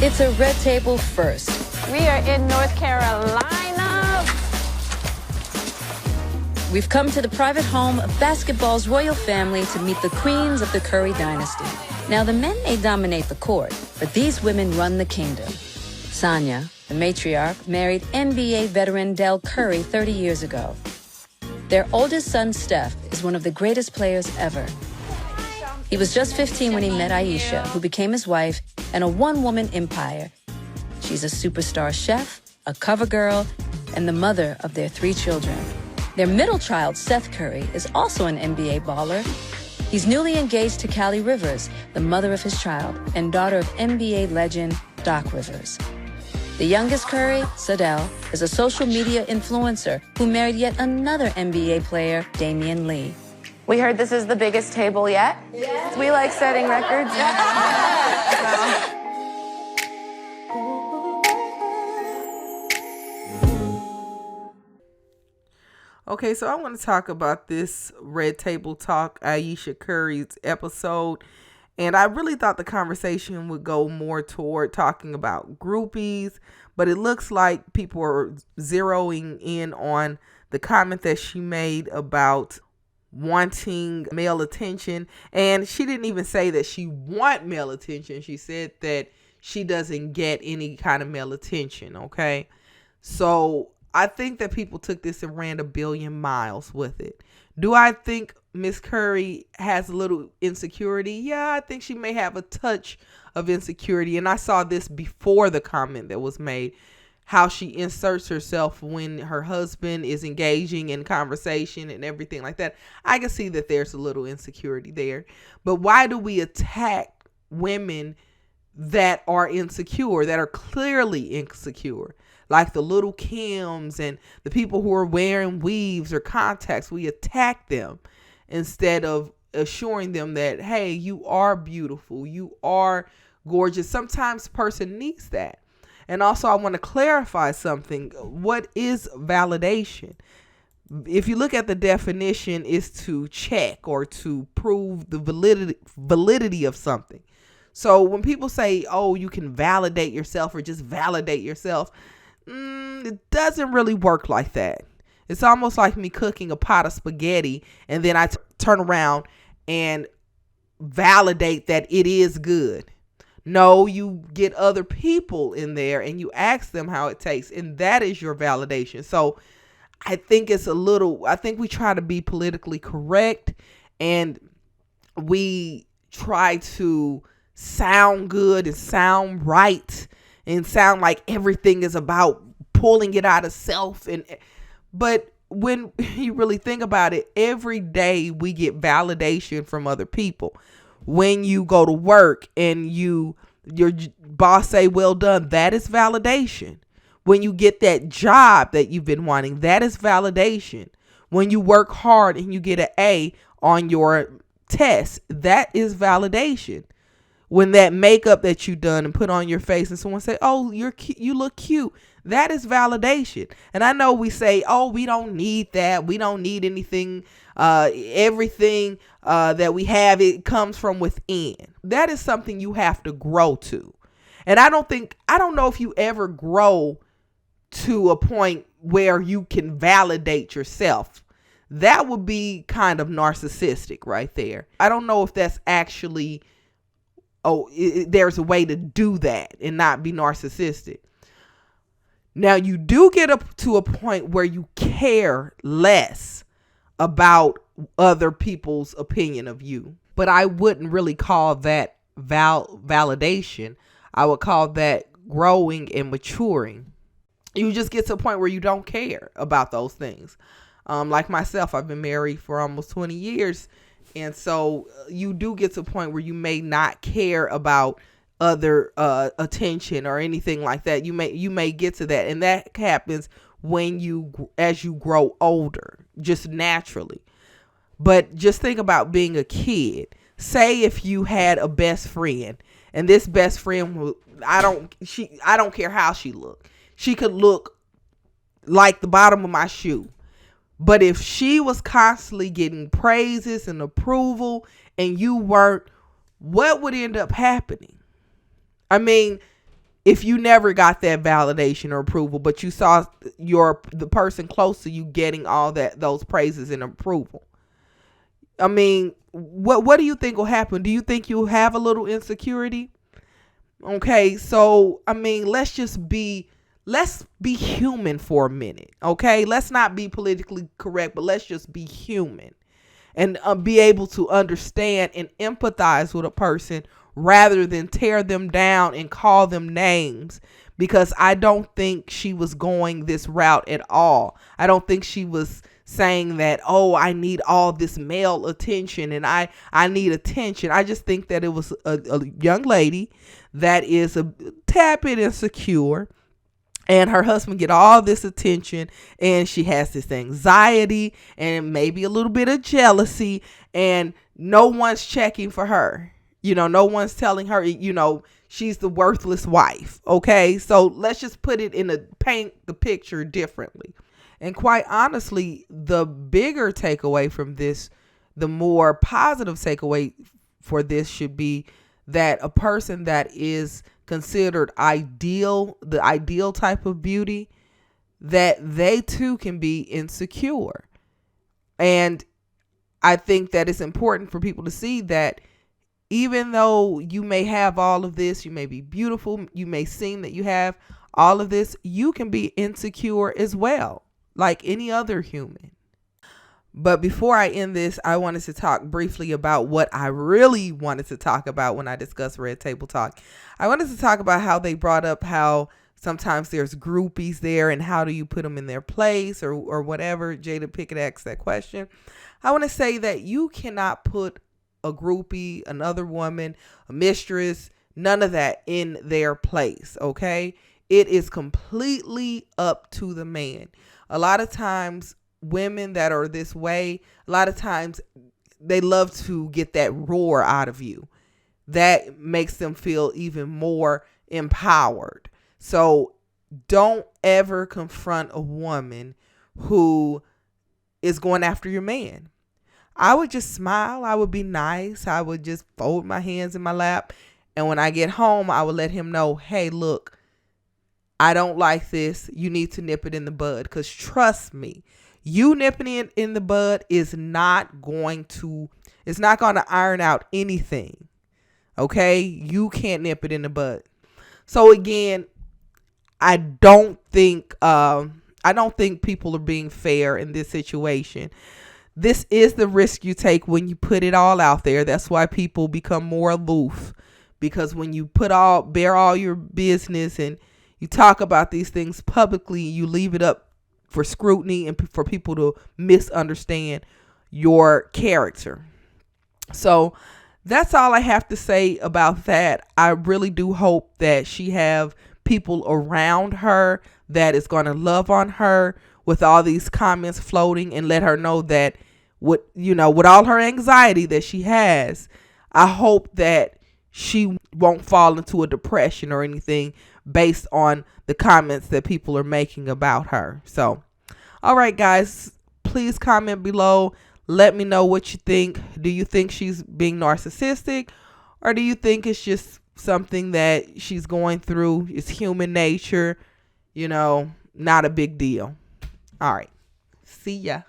It's a Red Table First. We are in North Carolina. We've come to the private home of basketball's royal family to meet the queens of the Curry dynasty. Now, the men may dominate the court, but these women run the kingdom. Sonia, the matriarch, married NBA veteran Del Curry 30 years ago. Their oldest son, Steph, is one of the greatest players ever. He was just 15 when he met Aisha, who became his wife, and a one-woman empire. She's a superstar chef, a cover girl, and the mother of their 3 children. Their middle child, Seth Curry, is also an NBA baller. He's newly engaged to Callie Rivers, the mother of his child, and daughter of NBA legend Doc Rivers. The youngest Curry, Sadell, is a social media influencer who married yet another NBA player, Damian Lee. We heard this is the biggest table yet. Yeah. We like setting records. Okay, so I want to talk about this Red Table Talk Ayesha Curry's episode. And I really thought the conversation would go more toward talking about groupies, but it looks like people are zeroing in on the comment that she made about wanting male attention. And she didn't even say that she want male attention. She said that she doesn't get any kind of male attention. Okay. So I think that people took this and ran a billion miles with it. Do I think Miss Curry has a little insecurity? Yeah, I think she may have a touch of insecurity. And I saw this before the comment that was made, how she inserts herself when her husband is engaging in conversation and everything like that. I can see that there's a little insecurity there. But why do we attack women that are insecure, that are clearly insecure? Like the little Kims and the people who are wearing weaves or contacts, we attack them instead of assuring them that, hey, you are beautiful, you are gorgeous. Sometimes a person needs that. And also, I want to clarify something. What is validation? If you look at the definition, is to check or to prove the validity of something. So when people say, oh, you can validate yourself or just validate yourself, it doesn't really work like that. It's almost like me cooking a pot of spaghetti and then I turn around and validate that it is good. No, you get other people in there and you ask them how it tastes, and that is your validation. So I think I think we try to be politically correct and we try to sound good and sound right and sound like everything is about pulling it out of self. But when you really think about it, every day we get validation from other people. When you go to work and your boss say, well done, that is validation. When you get that job that you've been wanting, that is validation. When you work hard and you get an A on your test, that is validation. When that makeup that you done and put on your face and someone say, oh, you look cute, that is validation. And I know we say, oh, we don't need that. We don't need anything. Everything that we have, it comes from within. That is something you have to grow to. And I don't know if you ever grow to a point where you can validate yourself. That would be kind of narcissistic right there. I don't know if that's actually, there's a way to do that and not be narcissistic. Now, you do get up to a point where you care less about other people's opinion of you. But I wouldn't really call that validation. I would call that growing and maturing. You just get to a point where you don't care about those things. Like myself, I've been married for almost 20 years. And so you do get to a point where you may not care about other attention or anything like that. You may get to that. And that happens as you grow older, just naturally. But just think about being a kid. Say if you had a best friend and this best friend, I don't care how she looked. She could look like the bottom of my shoe. But if she was constantly getting praises and approval and you weren't, what would end up happening? I mean, if you never got that validation or approval, but you saw the person close to you getting all those praises and approval. I mean, what do you think will happen? Do you think you'll have a little insecurity? Okay, so I mean, let's be human for a minute. Okay, let's not be politically correct, but let's just be human and be able to understand and empathize with a person rather than tear them down and call them names, because I don't think she was going this route at all. I don't think she was saying that, oh, I need all this male attention and I need attention. I just think that it was a young lady that is a tad bit insecure, and her husband get all this attention, and she has this anxiety and maybe a little bit of jealousy, and no one's checking for her. No one's telling her, she's the worthless wife. Okay, so let's just paint the picture differently. And quite honestly, the bigger takeaway from this, the more positive takeaway for this should be that a person that is considered the ideal type of beauty, that they too can be insecure. And I think that it's important for people to see that even though you may have all of this, you may be beautiful, you may seem that you have all of this, you can be insecure as well, like any other human. But before I end this, I wanted to talk briefly about what I really wanted to talk about when I discussed Red Table Talk. I wanted to talk about how they brought up how sometimes there's groupies there and how do you put them in their place or whatever. Jada Pickett asked that question. I want to say that you cannot put a groupie, another woman, a mistress, none of that in their place, okay? It is completely up to the man. A lot of times, women that are this way, a lot of times they love to get that roar out of you. That makes them feel even more empowered. So don't ever confront a woman who is going after your man. I would just smile. I would be nice. I would just fold my hands in my lap. And when I get home, I would let him know, hey, look, I don't like this. You need to nip it in the bud. Because trust me, you nipping it in the bud is not going to iron out anything. Okay? You can't nip it in the bud. So again, I don't think people are being fair in this situation. This is the risk you take when you put it all out there. That's why people become more aloof, because when you bare all your business and you talk about these things publicly, you leave it up for scrutiny and for people to misunderstand your character. So that's all I have to say about that. I really do hope that she have people around her that is going to love on her with all these comments floating, and let her know that with all her anxiety that she has, I hope that she won't fall into a depression or anything based on the comments that people are making about her. So, all right, guys, please comment below. Let me know what you think. Do you think she's being narcissistic, or do you think it's just something that she's going through? It's human nature, not a big deal. All right. See ya.